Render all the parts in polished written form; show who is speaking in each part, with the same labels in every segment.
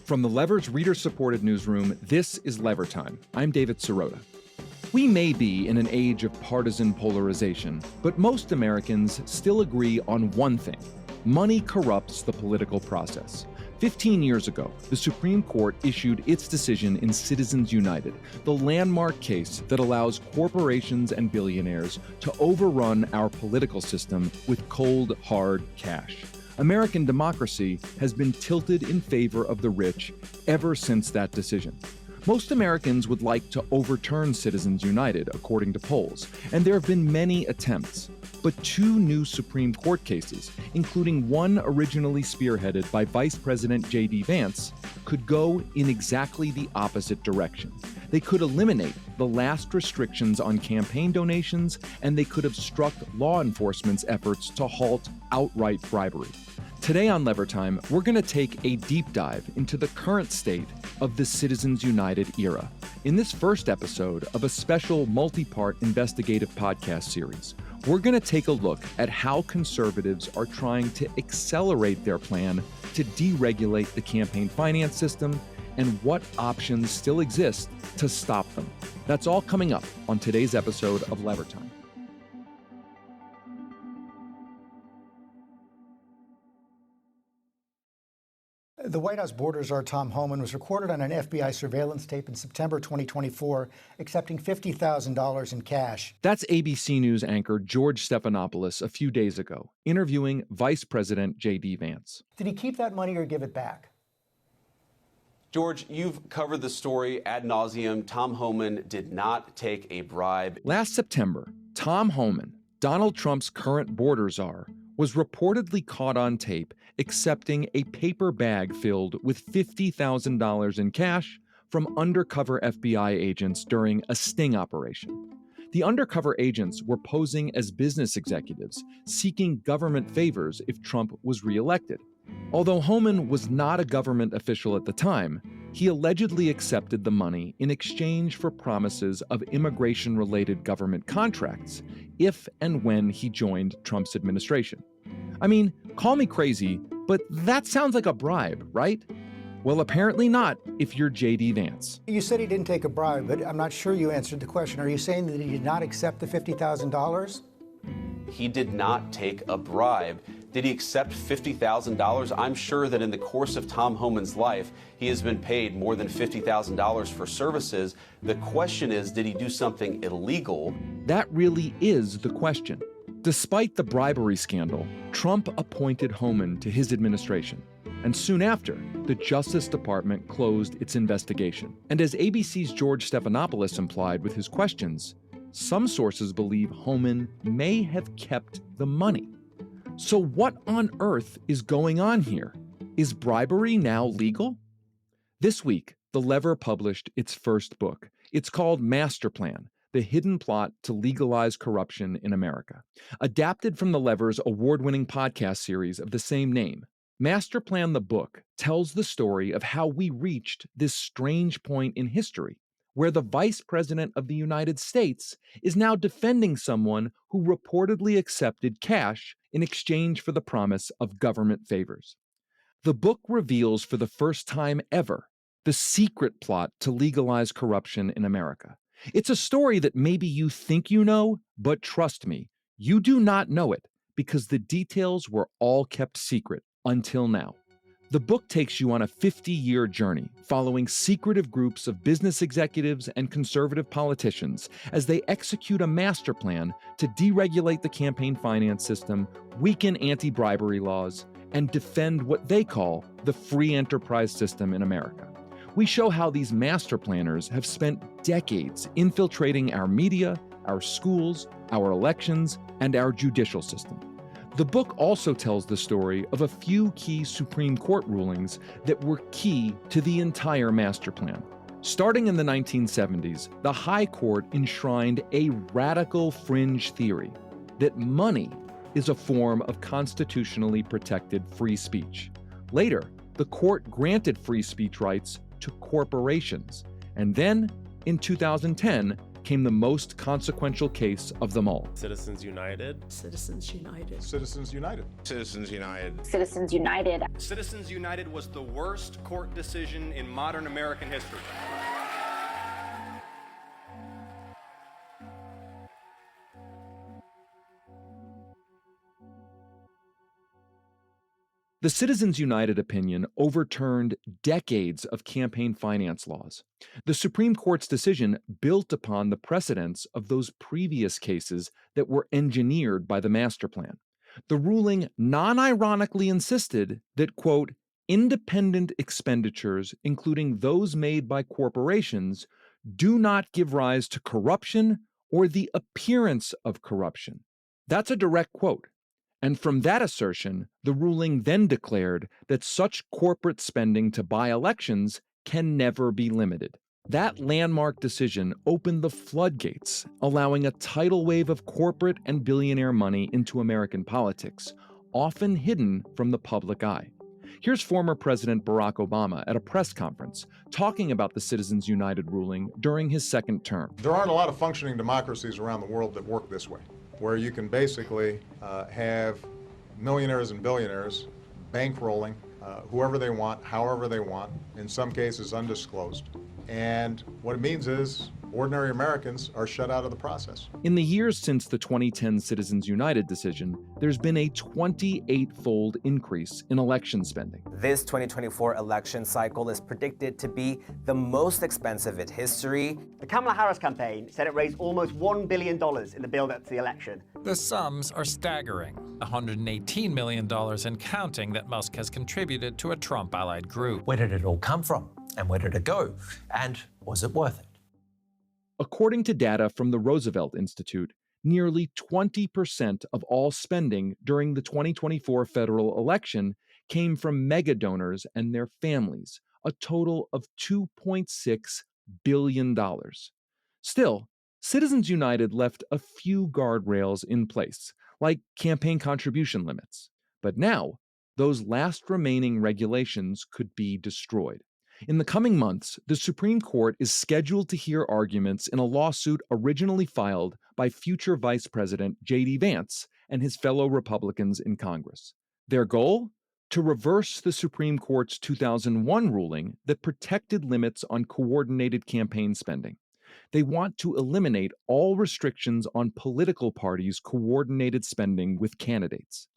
Speaker 1: From the Lever's reader-supported newsroom, this is Lever Time. I'm David Sirota. We may be in an age of partisan polarization, but most Americans still agree on one thing: money corrupts the political process. 15 years ago, the Supreme Court issued its decision in Citizens United, the landmark case that allows corporations and billionaires to overrun our political system with cold, hard cash. American democracy has been tilted in favor of the rich ever since that decision. Most Americans would like to overturn Citizens United, according to polls, and there have been many attempts. But two new Supreme Court cases, including one originally spearheaded by Vice President JD Vance, could go in exactly the opposite direction. They could eliminate the last restrictions on campaign donations, and they could have struck law enforcement's efforts to halt outright bribery. Today on Lever Time, we're going to take a deep dive into the current state of the Citizens United era. In this first episode of a special multi-part investigative podcast series, we're going to take a look at how conservatives are trying to accelerate their plan to deregulate the campaign finance system and what options still exist to stop them. That's all coming up on today's episode of Lever Time.
Speaker 2: The White House border czar Tom Homan was recorded on an FBI surveillance tape in September 2024, accepting $50,000 in cash.
Speaker 1: That's ABC News anchor George Stephanopoulos a few days ago, interviewing Vice President JD Vance.
Speaker 2: Did he keep that money or give it back?
Speaker 3: George, you've covered the story ad nauseum. Tom Homan did not take a bribe.
Speaker 1: Last September, Tom Homan, Donald Trump's current border czar, was reportedly caught on tape accepting a paper bag filled with $50,000 in cash from undercover FBI agents during a sting operation. The undercover agents were posing as business executives, seeking government favors if Trump was reelected. Although Homan was not a government official at the time, he allegedly accepted the money in exchange for promises of immigration-related government contracts if and when he joined Trump's administration. I mean, call me crazy, but that sounds like a bribe, right? Well, apparently not if you're JD Vance.
Speaker 2: You said he didn't take a bribe, but I'm not sure you answered the question. Are you saying that he did not accept the $50,000?
Speaker 3: He did not take a bribe. Did he accept $50,000? I'm sure that in the course of Tom Homan's life, he has been paid more than $50,000 for services. The question is, did he do something illegal?
Speaker 1: That really is the question. Despite the bribery scandal, Trump appointed Homan to his administration. And soon after, the Justice Department closed its investigation. And as ABC's George Stephanopoulos implied with his questions, some sources believe Homan may have kept the money. So what on earth is going on here? Is bribery now legal? This week, The Lever published its first book. It's called Master Plan: The Hidden Plot to Legalize Corruption in America. Adapted from The Lever's award-winning podcast series of the same name, Master Plan the book tells the story of how we reached this strange point in history, where the Vice President of the United States is now defending someone who reportedly accepted cash in exchange for the promise of government favors. The book reveals for the first time ever the secret plot to legalize corruption in America. It's a story that maybe you think you know, but trust me, you do not know it because the details were all kept secret until now. The book takes you on a 50-year journey following secretive groups of business executives and conservative politicians as they execute a master plan to deregulate the campaign finance system, weaken anti-bribery laws, and defend what they call the free enterprise system in America. We show how these master planners have spent decades infiltrating our media, our schools, our elections, and our judicial system. The book also tells the story of a few key Supreme Court rulings that were key to the entire master plan. Starting in the 1970s, the High Court enshrined a radical fringe theory that money is a form of constitutionally protected free speech. Later, the court granted free speech rights to corporations. And then, in 2010, came the most consequential case of them all.
Speaker 4: Citizens United.
Speaker 5: Citizens United.
Speaker 6: Citizens United.
Speaker 7: Citizens United.
Speaker 8: Citizens United.
Speaker 9: Citizens United was the worst court decision in modern American history.
Speaker 1: The Citizens United opinion overturned decades of campaign finance laws. The Supreme Court's decision built upon the precedents of those previous cases that were engineered by the master plan. The ruling non-ironically insisted that, quote, independent expenditures, including those made by corporations, do not give rise to corruption or the appearance of corruption. That's a direct quote. And from that assertion, the ruling then declared that such corporate spending to buy elections can never be limited. That landmark decision opened the floodgates, allowing a tidal wave of corporate and billionaire money into American politics, often hidden from the public eye. Here's former President Barack Obama at a press conference talking about the Citizens United ruling during his second term.
Speaker 6: There aren't a lot of functioning democracies around the world that work this way, where you can basically have millionaires and billionaires bankrolling whoever they want, however they want, in some cases undisclosed. And what it means is ordinary Americans are shut out of the process.
Speaker 1: In the years since the 2010 Citizens United decision, there's been a 28-fold increase in election spending.
Speaker 10: This 2024 election cycle is predicted to be the most expensive in history.
Speaker 11: The Kamala Harris campaign said it raised almost $1 billion in the build-up to the election.
Speaker 12: The sums are staggering. $118 million and counting that Musk has contributed to a Trump-allied group.
Speaker 13: Where did it all come from? And where did it go? And was it worth it?
Speaker 1: According to data from the Roosevelt Institute, nearly 20% of all spending during the 2024 federal election came from mega donors and their families, a total of $2.6 billion. Still, Citizens United left a few guardrails in place, like campaign contribution limits. But now, those last remaining regulations could be destroyed. In the coming months, the Supreme Court is scheduled to hear arguments in a lawsuit originally filed by future Vice President JD Vance and his fellow Republicans in Congress. Their goal? To reverse the Supreme Court's 2001 ruling that protected limits on coordinated campaign spending. They want to eliminate all restrictions on political parties' coordinated spending with candidates.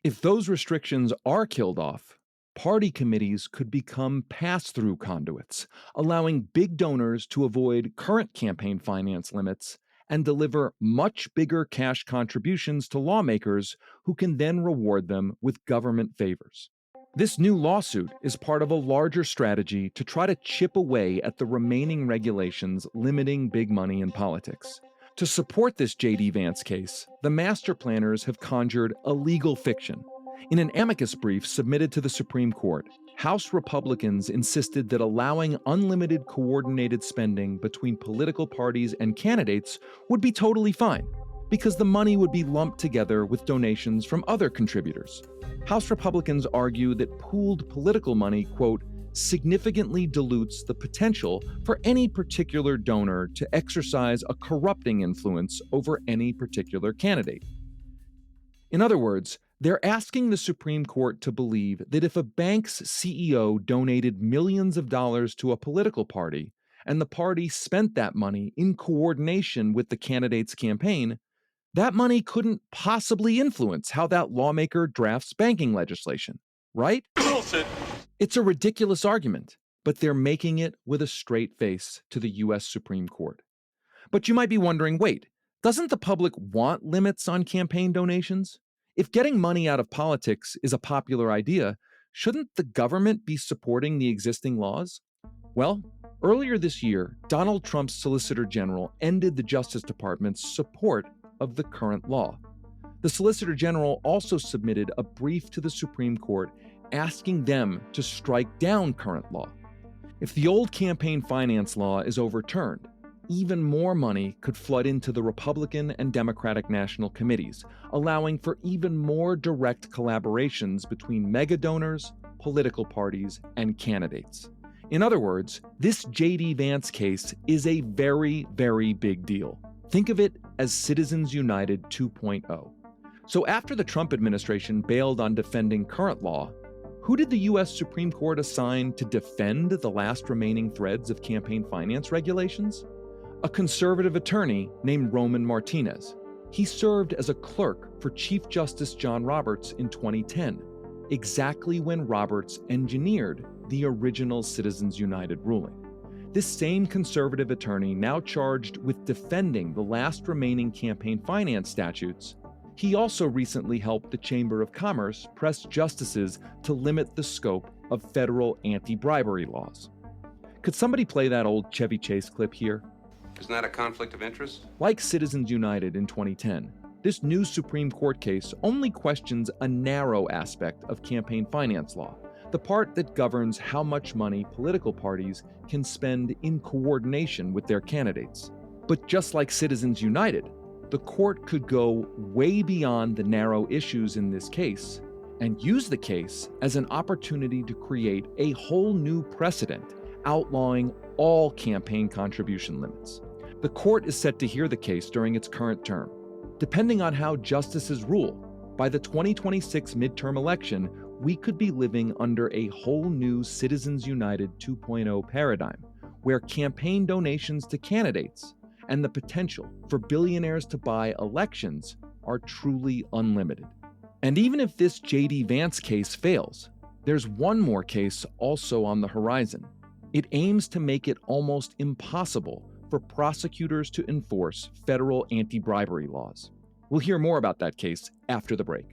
Speaker 1: If those restrictions are killed off, party committees could become pass-through conduits, allowing big donors to avoid current campaign finance limits and deliver much bigger cash contributions to lawmakers who can then reward them with government favors. This new lawsuit is part of a larger strategy to try to chip away at the remaining regulations limiting big money in politics. To support this JD Vance case, the master planners have conjured a legal fiction. In an amicus brief submitted to the Supreme Court, House Republicans insisted that allowing unlimited coordinated spending between political parties and candidates would be totally fine, because the money would be lumped together with donations from other contributors. House Republicans argue that pooled political money, quote, significantly dilutes the potential for any particular donor to exercise a corrupting influence over any particular candidate. In other words, they're asking the Supreme Court to believe that if a bank's CEO donated millions of dollars to a political party, and the party spent that money in coordination with the candidate's campaign, that money couldn't possibly influence how that lawmaker drafts banking legislation, right?
Speaker 9: Bullshit.
Speaker 1: It's a ridiculous argument, but they're making it with a straight face to the U.S. Supreme Court. But you might be wondering, wait, doesn't the public want limits on campaign donations? If getting money out of politics is a popular idea, shouldn't the government be supporting the existing laws? Well, earlier this year, Donald Trump's Solicitor General ended the Justice Department's support of the current law. The Solicitor General also submitted a brief to the Supreme Court asking them to strike down current law. If the old campaign finance law is overturned, even more money could flood into the Republican and Democratic national committees, allowing for even more direct collaborations between mega donors, political parties, and candidates. In other words, this JD Vance case is a very, very big deal. Think of it as Citizens United 2.0. So after the Trump administration bailed on defending current law, who did the U.S. Supreme Court assign to defend the last remaining threads of campaign finance regulations? A conservative attorney named Roman Martinez. He served as a clerk for Chief Justice John Roberts in 2010, exactly when Roberts engineered the original Citizens United ruling. This same conservative attorney, now charged with defending the last remaining campaign finance statutes, he also recently helped the Chamber of Commerce press justices to limit the scope of federal anti-bribery laws. Could somebody play that old Chevy Chase clip here?
Speaker 4: Isn't that a conflict of interest?
Speaker 1: Like Citizens United in 2010, this new Supreme Court case only questions a narrow aspect of campaign finance law, the part that governs how much money political parties can spend in coordination with their candidates. But just like Citizens United, the court could go way beyond the narrow issues in this case and use the case as an opportunity to create a whole new precedent outlawing all campaign contribution limits. The court is set to hear the case during its current term. Depending on how justices rule, by the 2026 midterm election, we could be living under a whole new Citizens United 2.0 paradigm, where campaign donations to candidates and the potential for billionaires to buy elections are truly unlimited. And even if this JD Vance case fails, there's one more case also on the horizon. It aims to make it almost impossible for prosecutors to enforce federal anti-bribery laws. We'll hear more about that case after the break.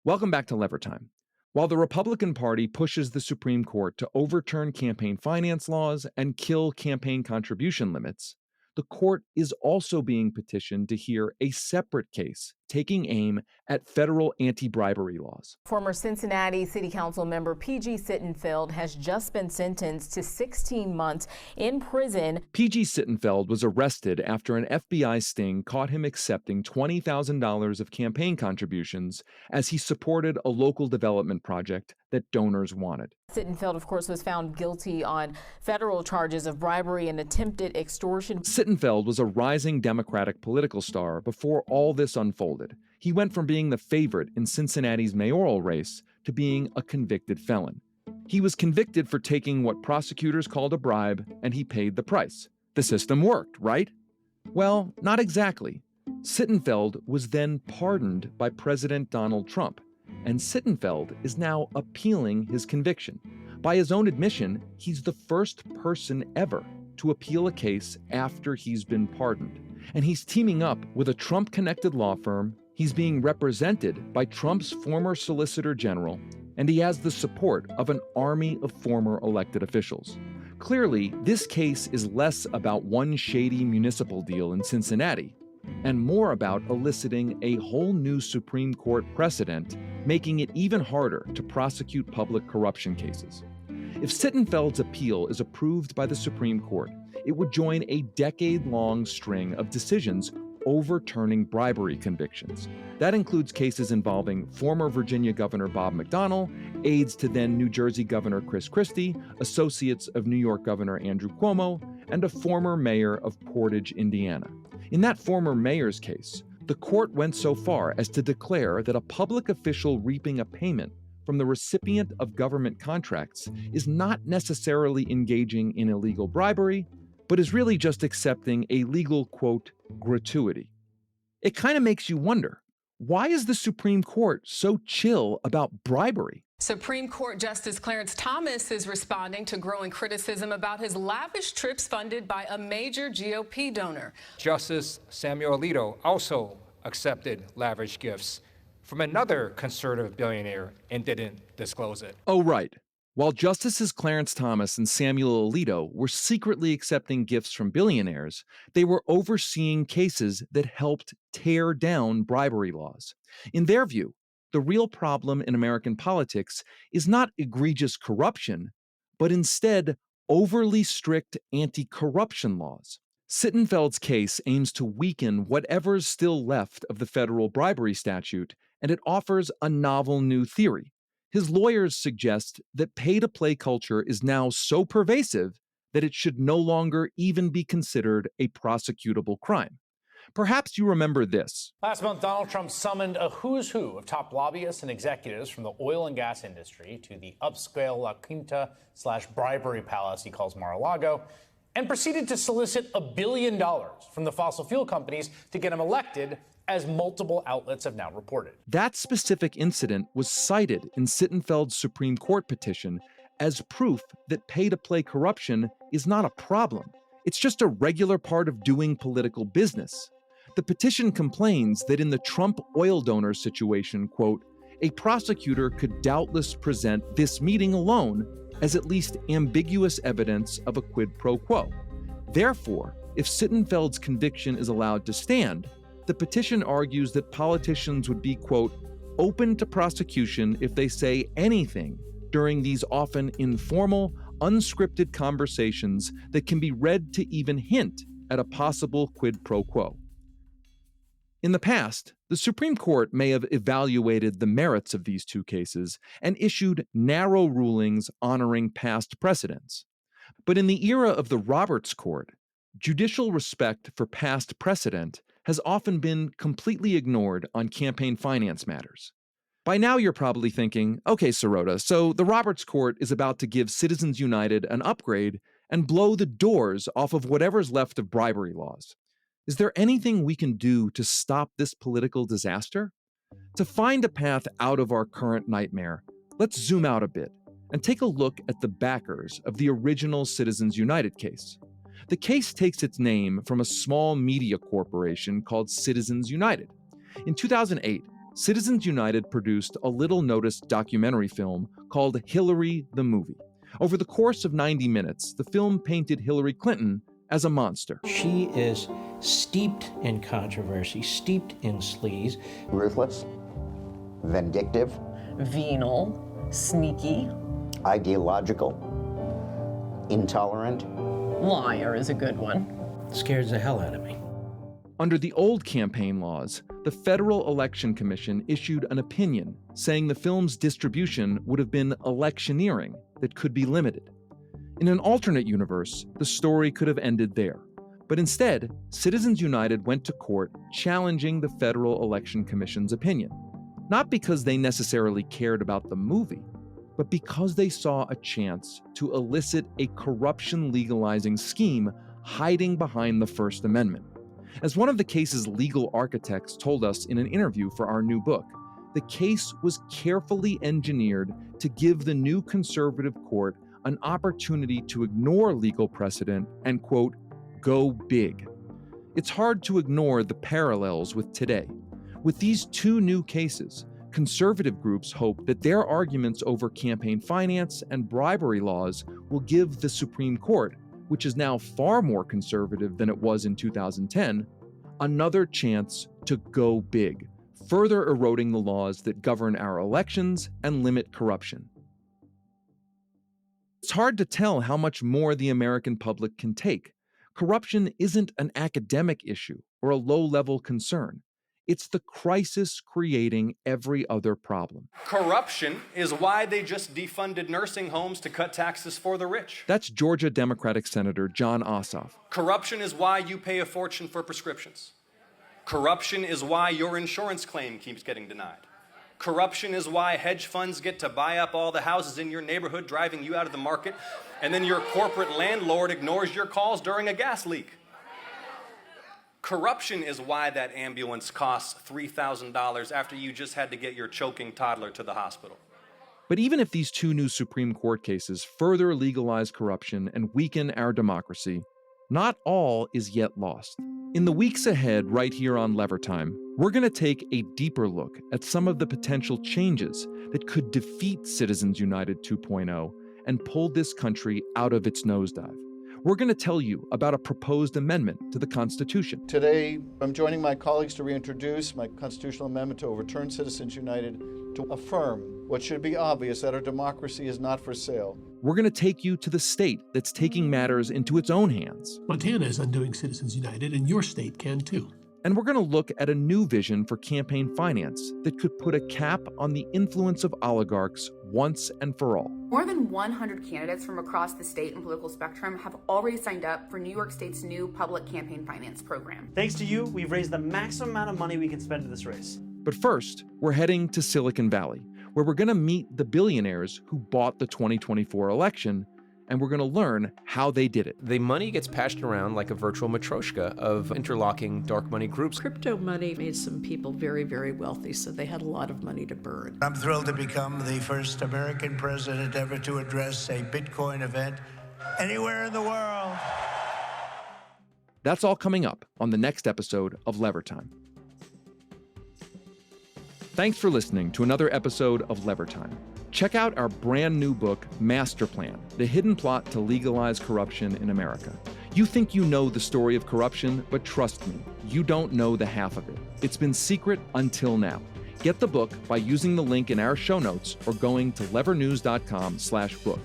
Speaker 1: Welcome back to Lever Time. While the Republican Party pushes the Supreme Court to overturn campaign finance laws and kill campaign contribution limits, the court is also being petitioned to hear a separate case taking aim at federal anti-bribery laws.
Speaker 5: Former Cincinnati City Council member P.G. Sittenfeld has just been sentenced to 16 months in prison.
Speaker 1: P.G. Sittenfeld was arrested after an FBI sting caught him accepting $20,000 of campaign contributions as he supported a local development project that donors wanted.
Speaker 5: Sittenfeld, of course, was found guilty on federal charges of bribery and attempted extortion.
Speaker 1: Sittenfeld was a rising Democratic political star before all this unfolded. He went from being the favorite in Cincinnati's mayoral race to being a convicted felon. He was convicted for taking what prosecutors called a bribe, and he paid the price. The system worked, right? Well, not exactly. Sittenfeld was then pardoned by President Donald Trump, and Sittenfeld is now appealing his conviction. By his own admission, he's the first person ever to appeal a case after he's been pardoned. And he's teaming up with a Trump-connected law firm. He's being represented by Trump's former Solicitor General, and he has the support of an army of former elected officials. Clearly, this case is less about one shady municipal deal in Cincinnati and more about eliciting a whole new Supreme Court precedent, making it even harder to prosecute public corruption cases. If Sittenfeld's appeal is approved by the Supreme Court, it would join a decade-long string of decisions overturning bribery convictions. That includes cases involving former Virginia Governor Bob McDonnell, aides to then New Jersey Governor Chris Christie, associates of New York Governor Andrew Cuomo, and a former mayor of Portage, Indiana. In that former mayor's case, the court went so far as to declare that a public official reaping a payment from the recipient of government contracts is not necessarily engaging in illegal bribery, but is really just accepting a legal, quote, gratuity. It kind of makes you wonder, why is the Supreme Court so chill about bribery?
Speaker 7: Supreme Court Justice Clarence Thomas is responding to growing criticism about his lavish trips funded by a major GOP donor.
Speaker 8: Justice Samuel Alito also accepted lavish gifts from another conservative billionaire and didn't disclose it.
Speaker 1: Oh, right. While Justices Clarence Thomas and Samuel Alito were secretly accepting gifts from billionaires, they were overseeing cases that helped tear down bribery laws. In their view, the real problem in American politics is not egregious corruption, but instead overly strict anti-corruption laws. Sittenfeld's case aims to weaken whatever's still left of the federal bribery statute, and it offers a novel new theory. His lawyers suggest that pay-to-play culture is now so pervasive that it should no longer even be considered a prosecutable crime. Perhaps you remember this.
Speaker 14: Last month, Donald Trump summoned a who's who of top lobbyists and executives from the oil and gas industry to the upscale La Quinta/bribery palace he calls Mar-a-Lago, and proceeded to solicit $1 billion from the fossil fuel companies to get him elected, as multiple outlets have now reported.
Speaker 1: That specific incident was cited in Sittenfeld's Supreme Court petition as proof that pay-to-play corruption is not a problem. It's just a regular part of doing political business. The petition complains that in the Trump oil donor situation, quote, a prosecutor could doubtless present this meeting alone as at least ambiguous evidence of a quid pro quo. Therefore, if Sittenfeld's conviction is allowed to stand, the petition argues that politicians would be, quote, open to prosecution if they say anything during these often informal, unscripted conversations that can be read to even hint at a possible quid pro quo. In the past, the Supreme Court may have evaluated the merits of these two cases and issued narrow rulings honoring past precedents. But in the era of the Roberts Court, judicial respect for past precedent has often been completely ignored on campaign finance matters. By now you're probably thinking, okay, Sirota, so the Roberts Court is about to give Citizens United an upgrade and blow the doors off of whatever's left of bribery laws. Is there anything we can do to stop this political disaster? To find a path out of our current nightmare, let's zoom out a bit and take a look at the backers of the original Citizens United case. The case takes its name from a small media corporation called Citizens United. In 2008, Citizens United produced a little-noticed documentary film called Hillary the Movie. Over the course of 90 minutes, the film painted Hillary Clinton as a monster.
Speaker 15: She is steeped in controversy, steeped in sleaze.
Speaker 16: Ruthless, vindictive,
Speaker 17: venal, sneaky,
Speaker 16: ideological, intolerant.
Speaker 17: Liar is a good one.
Speaker 15: Scares the hell out of me.
Speaker 1: Under the old campaign laws, the Federal Election Commission issued an opinion saying the film's distribution would have been electioneering that could be limited. In an alternate universe, the story could have ended there. But instead, Citizens United went to court challenging the Federal Election Commission's opinion. Not because they necessarily cared about the movie, but because they saw a chance to elicit a corruption legalizing scheme hiding behind the First Amendment. As one of the case's legal architects told us in an interview for our new book, the case was carefully engineered to give the new conservative court an opportunity to ignore legal precedent and, quote, go big. It's hard to ignore the parallels with today. With these two new cases, conservative groups hope that their arguments over campaign finance and bribery laws will give the Supreme Court, which is now far more conservative than it was in 2010, another chance to go big, further eroding the laws that govern our elections and limit corruption. It's hard to tell how much more the American public can take. Corruption isn't an academic issue or a low-level concern. It's the crisis creating every other problem.
Speaker 9: Corruption is why they just defunded nursing homes to cut taxes for the rich.
Speaker 1: That's Georgia Democratic Senator John Ossoff.
Speaker 9: Corruption is why you pay a fortune for prescriptions. Corruption is why your insurance claim keeps getting denied. Corruption is why hedge funds get to buy up all the houses in your neighborhood, driving you out of the market, and then your corporate landlord ignores your calls during a gas leak. Corruption is why that ambulance costs $3,000 after you just had to get your choking toddler to the hospital.
Speaker 1: But even if these two new Supreme Court cases further legalize corruption and weaken our democracy, not all is yet lost. In the weeks ahead, right here on Lever Time, we're going to take a deeper look at some of the potential changes that could defeat Citizens United 2.0 and pull this country out of its nosedive. We're going to tell you about a proposed amendment to the Constitution.
Speaker 18: Today, I'm joining my colleagues to reintroduce my constitutional amendment to overturn Citizens United to affirm what should be obvious, that our democracy is not for sale.
Speaker 1: We're going to take you to the state that's taking matters into its own hands.
Speaker 19: Montana is undoing Citizens United, and your state can too.
Speaker 1: And we're going to look at a new vision for campaign finance that could put a cap on the influence of oligarchs once and for all.
Speaker 20: More than 100 candidates from across the state and political spectrum have already signed up for New York State's new public campaign finance program.
Speaker 11: Thanks to you, we've raised the maximum amount of money we can spend in this race.
Speaker 1: But first, we're heading to Silicon Valley, where we're going to meet the billionaires who bought the 2024 election, and we're going to learn how they did it.
Speaker 21: The money gets passed around like a virtual matryoshka of interlocking dark money groups.
Speaker 22: Crypto money made some people very, very wealthy, so they had a lot of money to burn.
Speaker 23: I'm thrilled to become the first American president ever to address a Bitcoin event anywhere in the world.
Speaker 1: That's all coming up on the next episode of Lever Time. Thanks for listening to another episode of Lever Time. Check out our brand new book, Master Plan, The Hidden Plot to Legalize Corruption in America. You think you know the story of corruption, but trust me, you don't know the half of it. It's been secret until now. Get the book by using the link in our show notes or going to levernews.com/book.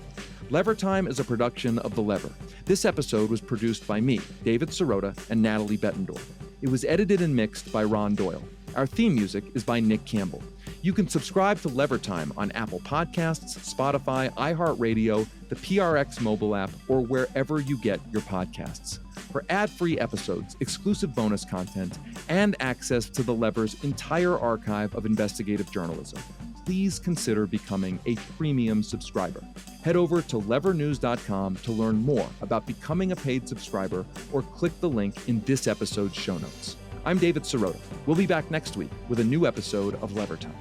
Speaker 1: Lever Time is a production of The Lever. This episode was produced by me, David Sirota, and Natalie Bettendorf. It was edited and mixed by Ron Doyle. Our theme music is by Nick Campbell. You can subscribe to Lever Time on Apple Podcasts, Spotify, iHeartRadio, the PRX mobile app, or wherever you get your podcasts. For ad-free episodes, exclusive bonus content, and access to The Lever's entire archive of investigative journalism, please consider becoming a premium subscriber. Head over to levernews.com to learn more about becoming a paid subscriber or click the link in this episode's show notes. I'm David Sirota. We'll be back next week with a new episode of Lever Time.